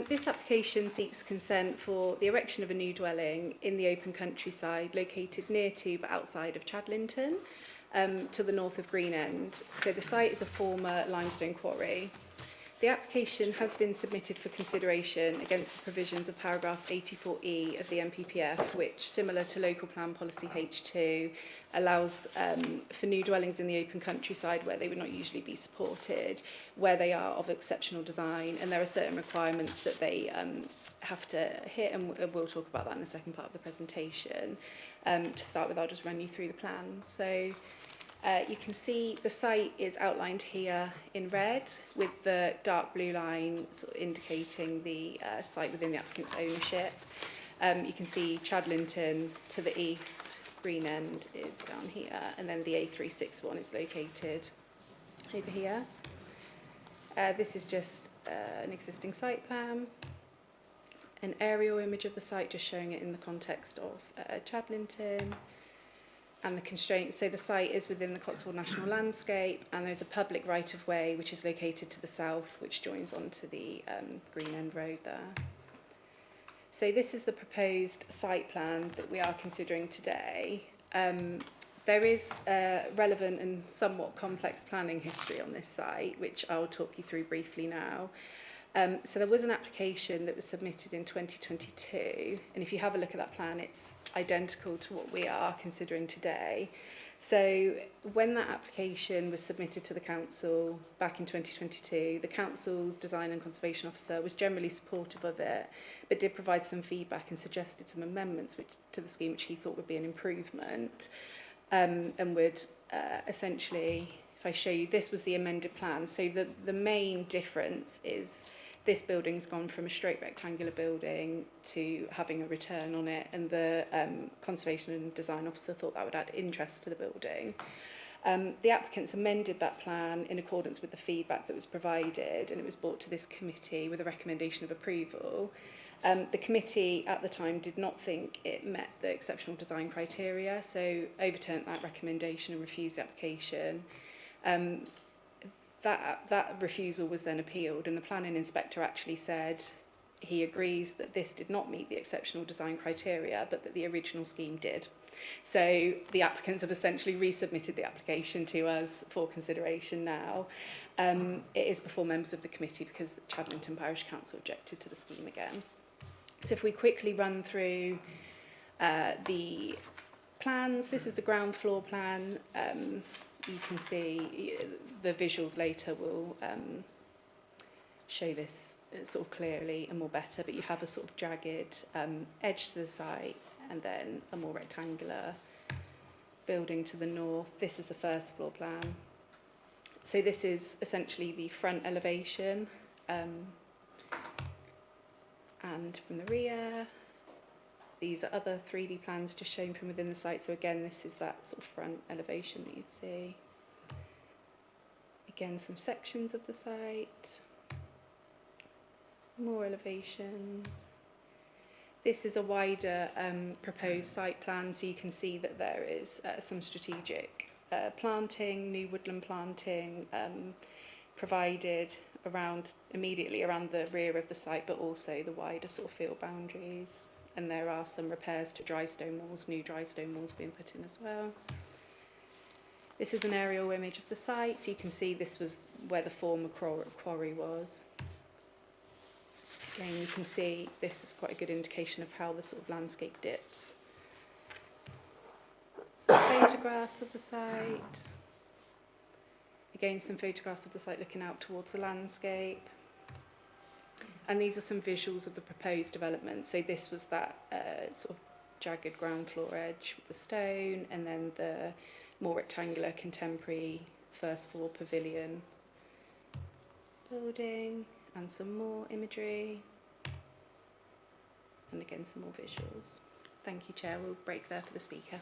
This application seeks consent for the erection of a new dwelling in the open countryside located near to but outside of Chadlington, to the north of Greenend. So the site is a former limestone quarry. The application has been submitted for consideration against the provisions of paragraph 84E of the NPPF, which, similar to local plan policy H2, allows for new dwellings in the open countryside where they would not usually be supported, where they are of exceptional design, and there are certain requirements that they have to hit, and we'll talk about that in the second part of the presentation. To start with, I'll just run you through the plans. So you can see the site is outlined here in red with the dark blue line sort of indicating the site within the applicant's ownership. You can see Chadlington to the east, Greenend is down here, and then the A361 is located over here. This is just an existing site plan, an aerial image of the site just showing it in the context of Chadlington. And the constraints, so the site is within the Cotswold National Landscape, and there's a public right-of-way which is located to the south, which joins onto the Greenend Road there. So this is the proposed site plan that we are considering today. There is a relevant and somewhat complex planning history on this site, which I'll talk you through briefly now. So there was an application that was submitted in 2022, and if you have a look at that plan, it's identical to what we are considering today. So when that application was submitted to the council back in 2022, the council's design and conservation officer was generally supportive of it, but did provide some feedback and suggested some amendments to the scheme which he thought would be an improvement, and would essentially, if I show you, this was the amended plan. So the main difference is this building's gone from a straight rectangular building to having a return on it, and the conservation and design officer thought that would add interest to the building. The applicants amended that plan in accordance with the feedback that was provided, and it was brought to this committee with a recommendation of approval. The committee at the time did not think it met the exceptional design criteria, so overturned that recommendation and refused the application. That refusal was then appealed, and the planning inspector actually said he agrees that this did not meet the exceptional design criteria, but that the original scheme did. So the applicants have essentially resubmitted the application to us for consideration now. It is before members of the committee because the Chadlington Parish Council objected to the scheme again. So if we quickly run through the plans, this is the ground floor plan. You can see the visuals later will show this sort of clearly and more better, but you have a sort of jagged edge to the site and then a more rectangular building to the north. This is the first floor plan. So this is essentially the front elevation, and from the rear, these are other 3D plans just shown from within the site. So again, this is that sort of front elevation that you'd see. Again, some sections of the site, more elevations. This is a wider proposed site plan, so you can see that there is some strategic planting, new woodland planting provided immediately around the rear of the site, but also the wider sort of field boundaries. And there are some repairs to dry stone walls, new dry stone walls being put in as well. This is an aerial image of the site, so you can see this was where the former quarry was. Again, you can see this is quite a good indication of how the sort of landscape dips. Some photographs of the site. Again, some photographs of the site looking out towards the landscape. And these are some visuals of the proposed development. So this was that sort of jagged ground floor edge with the stone, and then the more rectangular contemporary first floor pavilion building, and some more imagery. And again, some more visuals. Thank you, Chair. We'll break there for the speaker.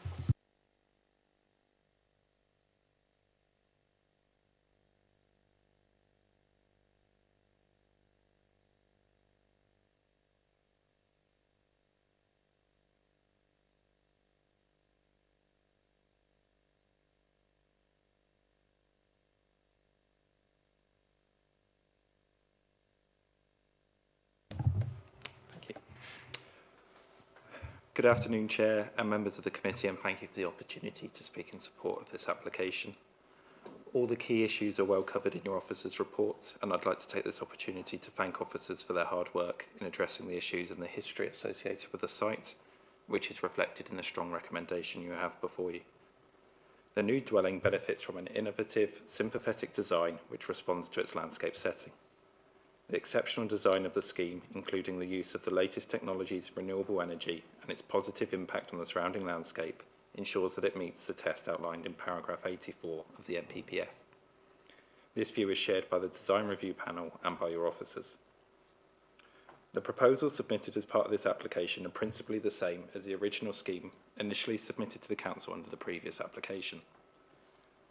Good afternoon, Chair and members of the committee, and thank you for the opportunity to speak in support of this application. All the key issues are well covered in your officers' report, and I'd like to take this opportunity to thank officers for their hard work in addressing the issues and the history associated with the site, which is reflected in the strong recommendation you have before you. The new dwelling benefits from an innovative, sympathetic design which responds to its landscape setting. The exceptional design of the scheme, including the use of the latest technologies in renewable energy and its positive impact on the surrounding landscape, ensures that it meets the test outlined in paragraph 84 of the NPPF. This view is shared by the design review panel and by your officers. The proposals submitted as part of this application are principally the same as the original scheme initially submitted to the Council under the previous application.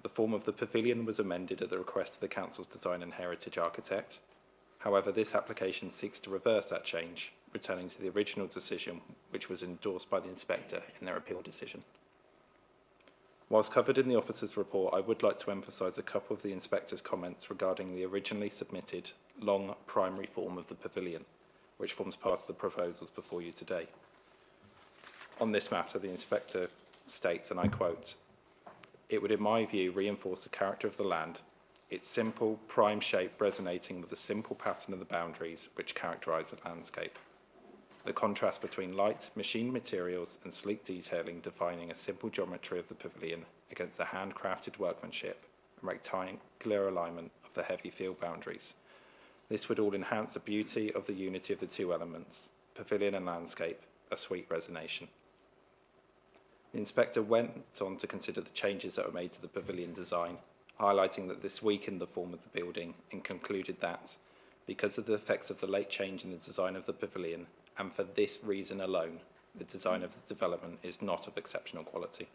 The form of the pavilion was amended at the request of the Council's design and heritage architect. However, this application seeks to reverse that change, returning to the original decision which was endorsed by the inspector in their appeal decision. Whilst covered in the officer's report, I would like to emphasise a couple of the inspector's comments regarding the originally submitted long primary form of the pavilion, which forms part of the proposals before you today. On this matter, the inspector states, and I quote, "It would, in my view, reinforce the character of the land, its simple, prime shape resonating with the simple pattern of the boundaries which characterise the landscape. The contrast between light, machined materials and sleek detailing defining a simple geometry of the pavilion against the handcrafted workmanship and rectangular alignment of the heavy field boundaries. This would all enhance the beauty of the unity of the two elements, pavilion and landscape, a sweet resonation." The inspector went on to consider the changes that were made to the pavilion design, highlighting that this weakened the form of the building, and concluded that, because of the effects of the late change in the design of the pavilion, and for this reason alone, the design of the development is not of exceptional quality.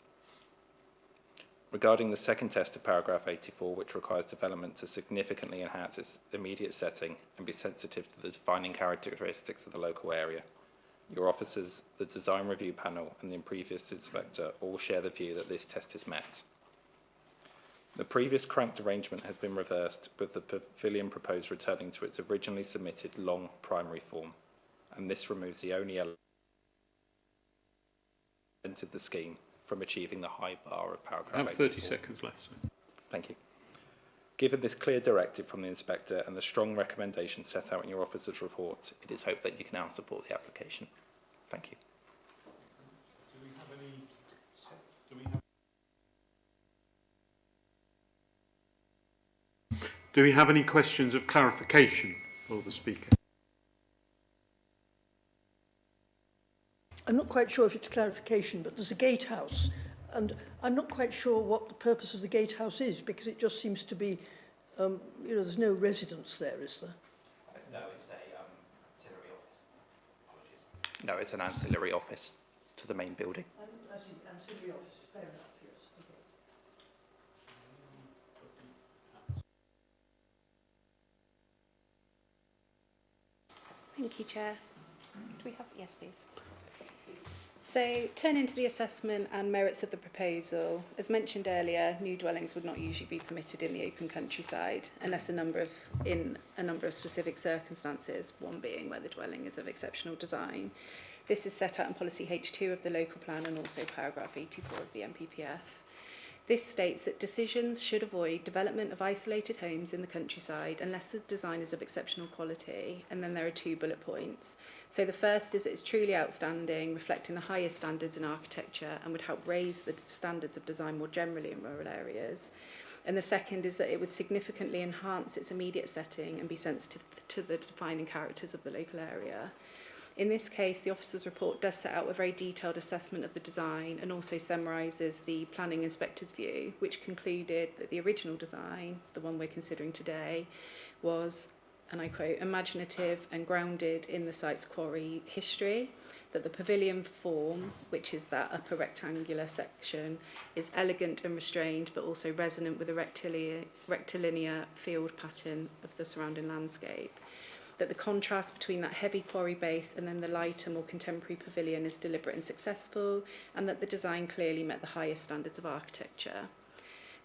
Regarding the second test of paragraph 84, which requires development to significantly enhance its immediate setting and be sensitive to the defining characteristics of the local area, your officers, the design review panel and the previous inspector all share the view that this test is met. The previous cramped arrangement has been reversed, with the pavilion proposed returning to its originally submitted long primary form, and this removes the only element of the scheme from achieving the high bar of paragraph 84. I have 30 seconds left, sir. Thank you. Given this clear directive from the inspector and the strong recommendations set out in your officer's report, it is hoped that you can now support the application. Thank you. Do we have any questions of clarification for the speaker? I'm not quite sure if it's clarification, but there's a gatehouse, and I'm not quite sure what the purpose of the gatehouse is, because it just seems to be, there's no residence there, is there? No, it's a ancillary office. Apologies. No, it's an ancillary office to the main building. I see, ancillary office, fair enough, yes. Okay. Thank you, Chair. Do we have, yes, please. So, turning to the assessment and merits of the proposal, as mentioned earlier, new dwellings would not usually be permitted in the open countryside unless in a number of specific circumstances, one being where the dwelling is of exceptional design. This is set out in policy H2 of the local plan and also paragraph 84 of the NPPF. This states that decisions should avoid development of isolated homes in the countryside unless the design is of exceptional quality, and then there are 2 bullet points. So the first is that it's truly outstanding, reflecting the highest standards in architecture and would help raise the standards of design more generally in rural areas. And the second is that it would significantly enhance its immediate setting and be sensitive to the defining characters of the local area. In this case, the officer's report does set out a very detailed assessment of the design and also summarises the planning inspector's view, which concluded that the original design, the one we're considering today, was, and I quote, imaginative and grounded in the site's quarry history, that the pavilion form, which is that upper rectangular section, is elegant and restrained, but also resonant with the rectilinear field pattern of the surrounding landscape, that the contrast between that heavy quarry base and then the lighter, more contemporary pavilion is deliberate and successful, and that the design clearly met the highest standards of architecture.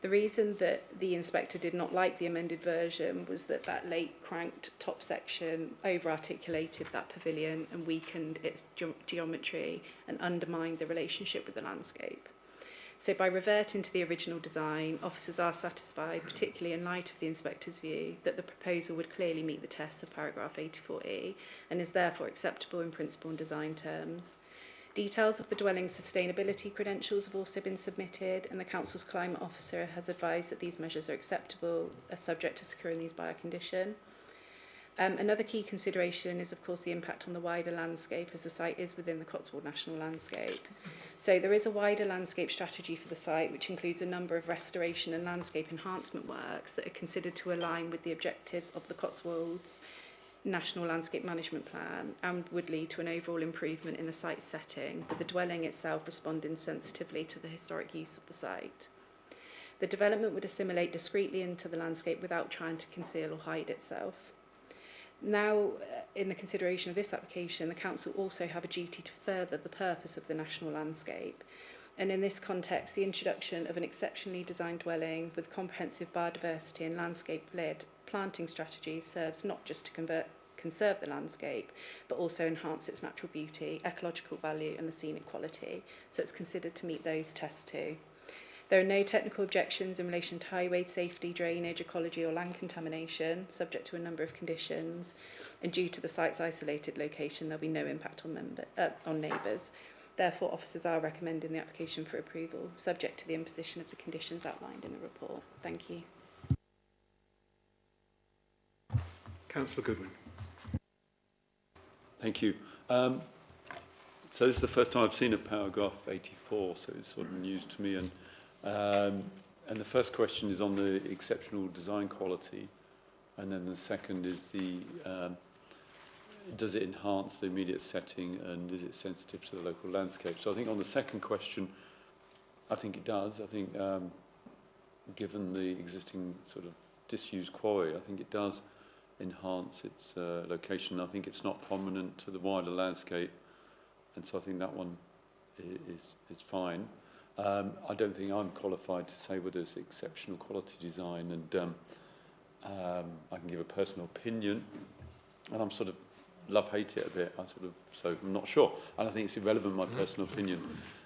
The reason that the inspector did not like the amended version was that that late cranked top section over-articulated that pavilion and weakened its geometry and undermined the relationship with the landscape. So by reverting to the original design, officers are satisfied, particularly in light of the inspector's view, that the proposal would clearly meet the tests of paragraph 84E and is therefore acceptable in principle and design terms. Details of the dwelling's sustainability credentials have also been submitted, and the Council's climate officer has advised that these measures are acceptable, are subject to securing these by a condition. Another key consideration is, of course, the impact on the wider landscape, as the site is within the Cotswold National Landscape. So there is a wider landscape strategy for the site, which includes a number of restoration and landscape enhancement works that are considered to align with the objectives of the Cotswolds National Landscape Management Plan and would lead to an overall improvement in the site setting, with the dwelling itself responding sensitively to the historic use of the site. The development would assimilate discreetly into the landscape without trying to conceal or hide itself. Now, in the consideration of this application, the Council also have a duty to further the purpose of the national landscape. And in this context, the introduction of an exceptionally designed dwelling with comprehensive biodiversity and landscape-led planting strategies serves not just to conserve the landscape, but also enhance its natural beauty, ecological value and the scenic quality. So it's considered to meet those tests too. There are no technical objections in relation to highway safety, drainage, ecology or land contamination, subject to a number of conditions. And due to the site's isolated location, there'll be no impact on neighbours. Therefore, officers are recommending the application for approval, subject to the imposition of the conditions outlined in the report. Thank you. Councillor Goodwin. Thank you. So this is the first time I've seen a paragraph 84, so it's sort of news to me. And the first question is on the exceptional design quality, and then the second is the does it enhance the immediate setting and is it sensitive to the local landscape? So I think on the second question, I think it does. I think given the existing sort of disused quarry, I think it does enhance its location. I think it's not prominent to the wider landscape, and so I think that one is fine. I don't think I'm qualified to say whether it's exceptional quality design, and I can give a personal opinion, and I'm sort of love-hate it a bit. So I'm not sure, and I think it's irrelevant, my personal opinion.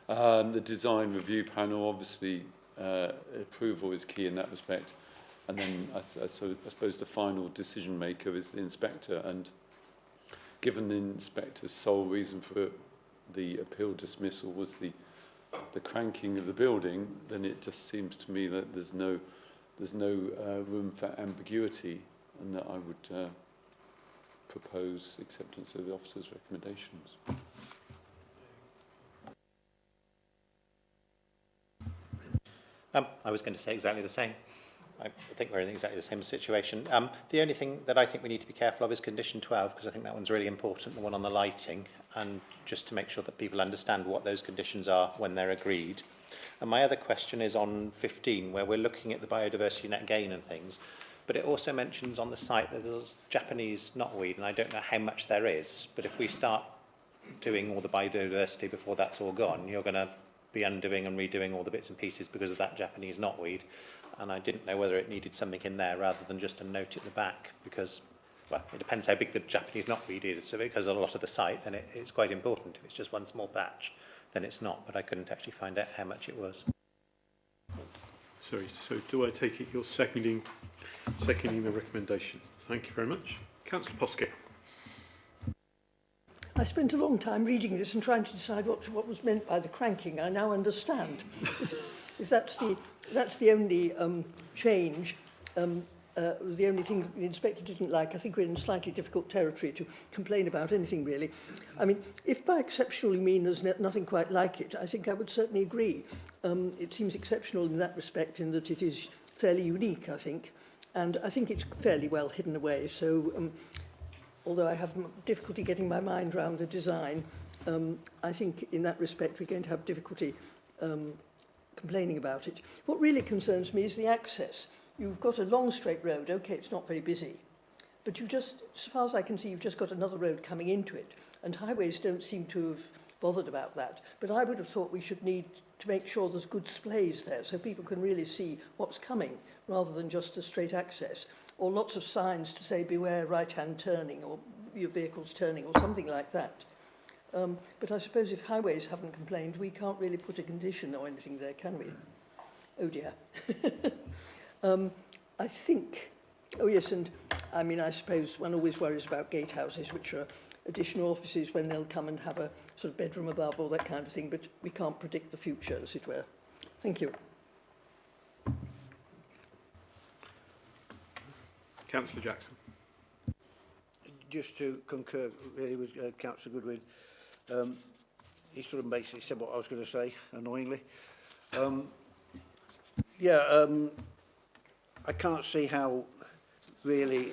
The design review panel, obviously, approval is key in that respect, and then I suppose the final decision maker is the inspector, and given the inspector's sole reason for the appeal dismissal was the cranking of the building, then it just seems to me that there's no room for ambiguity, and that I would propose acceptance of the officer's recommendations. I was going to say exactly the same. I think we're in exactly the same situation. The only thing that I think we need to be careful of is condition 12, because I think that one's really important, the one on the lighting, and just to make sure that people understand what those conditions are when they're agreed. And my other question is on 15, where we're looking at the biodiversity net gain and things, but it also mentions on the site that there's Japanese knotweed, and I don't know how much there is, but if we start doing all the biodiversity before that's all gone, you're going to be undoing and redoing all the bits and pieces because of that Japanese knotweed. And I didn't know whether it needed something in there rather than just a note at the back, because, well, it depends how big the Japanese knotweed is. So because a lot of the site, then it's quite important. If it's just one small patch, then it's not. But I couldn't actually find out how much it was. Sorry, so do I take it you're seconding the recommendation? Thank you very much. Councillor Poskett. I spent a long time reading this and trying to decide what was meant by the cranking. I now understand. If that's the only change, the only thing the inspector didn't like, I think we're in slightly difficult territory to complain about anything really. I mean, if by exceptional you mean there's nothing quite like it, I think I would certainly agree. It seems exceptional in that respect, in that it is fairly unique, I think, and I think it's fairly well hidden away. So, although I have difficulty getting my mind around the design, I think in that respect we're going to have difficulty complaining about it. What really concerns me is the access. You've got a long straight road. Okay, it's not very busy, but you just, as far as I can see, you've just got another road coming into it, and highways don't seem to have bothered about that. But I would have thought we should need to make sure there's good displays there so people can really see what's coming rather than just a straight access, or lots of signs to say beware right-hand turning or your vehicle's turning or something like that. But I suppose if highways haven't complained, we can't really put a condition or anything there, can we? Oh dear. I think, oh yes, and I mean, I suppose one always worries about gatehouses, which are additional offices when they'll come and have a sort of bedroom above, all that kind of thing, but we can't predict the future, as it were. Thank you. Councillor Jackson. Just to concur really with Councillor Goodwin, he sort of basically said what I was going to say, annoyingly. I can't see how really,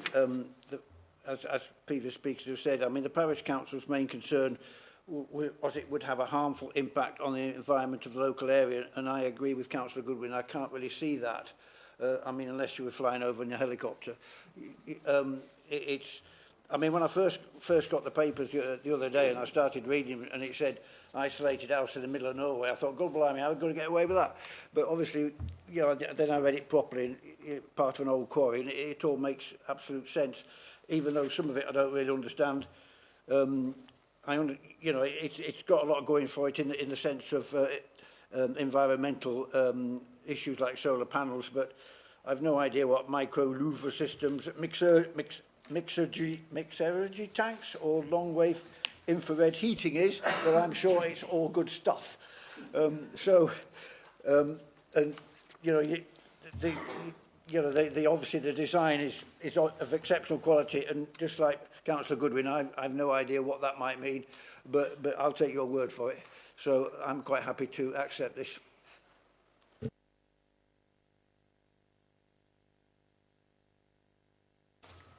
as previous speakers have said, I mean, the Parish Council's main concern was it would have a harmful impact on the environment of the local area, and I agree with Councillor Goodwin. I can't really see that. I mean, unless you were flying over in a helicopter. I mean, when I first got the papers the other day and I started reading and it said isolated house in the middle of nowhere, I thought, God blimey, how are we going to get away with that? But obviously, you know, then I read it properly, part of an old quarry, and it all makes absolute sense, even though some of it I don't really understand. You know, it's got a lot going for it in the sense of environmental issues like solar panels, but I've no idea what micro-louver systems, mixergy tanks or long-wave infrared heating is, but I'm sure it's all good stuff. And you know, obviously the design is of exceptional quality, and just like Councillor Goodwin, I've no idea what that might mean, but I'll take your word for it. So I'm quite happy to accept this.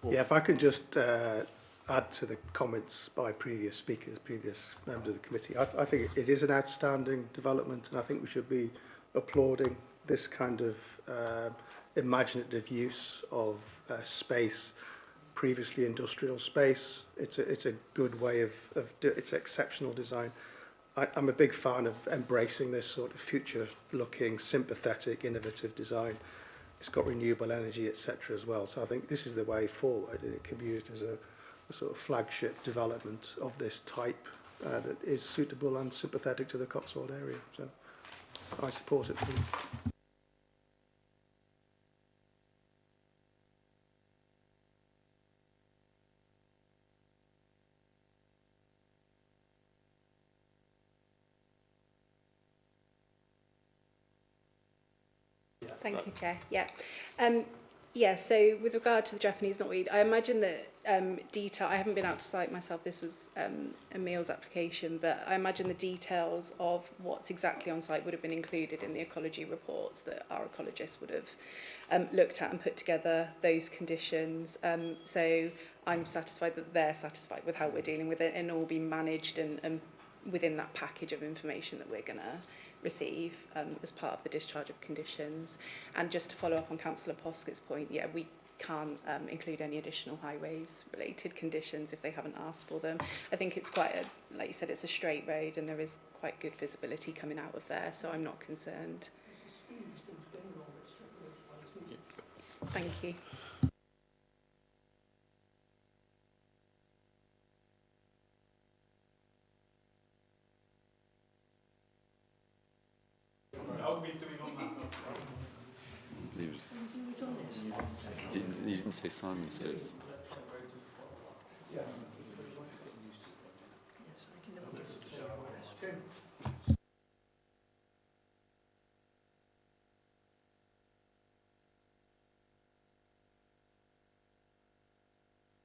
Yeah, if I could just add to the comments by previous speakers, previous members of the committee. I think it is an outstanding development, and I think we should be applauding this kind of imaginative use of space, previously industrial space. It's a good way of it's exceptional design. I'm a big fan of embracing this sort of future-looking, sympathetic, innovative design. It's got renewable energy, etc. as well. So I think this is the way forward, and it can be used as a sort of flagship development of this type that is suitable and sympathetic to the Cotswold area. So I support it. Thank you, Chair. Yeah. So with regard to the Japanese knotweed, I imagine that detail, I haven't been out to site myself, this was a meals application, but I imagine the details of what's exactly on site would have been included in the ecology reports that our ecologists would have looked at and put together those conditions. So I'm satisfied that they're satisfied with how we're dealing with it, and it will be managed and within that package of information that we're going to receive as part of the discharge of conditions. And just to follow up on Councillor Poskett's point, yeah, we can't include any additional highways related conditions if they haven't asked for them. I think it's quite a, like you said, it's a straight road and there is quite good visibility coming out of there, so I'm not concerned. Thank you. You didn't say Simon says. Yes, I can never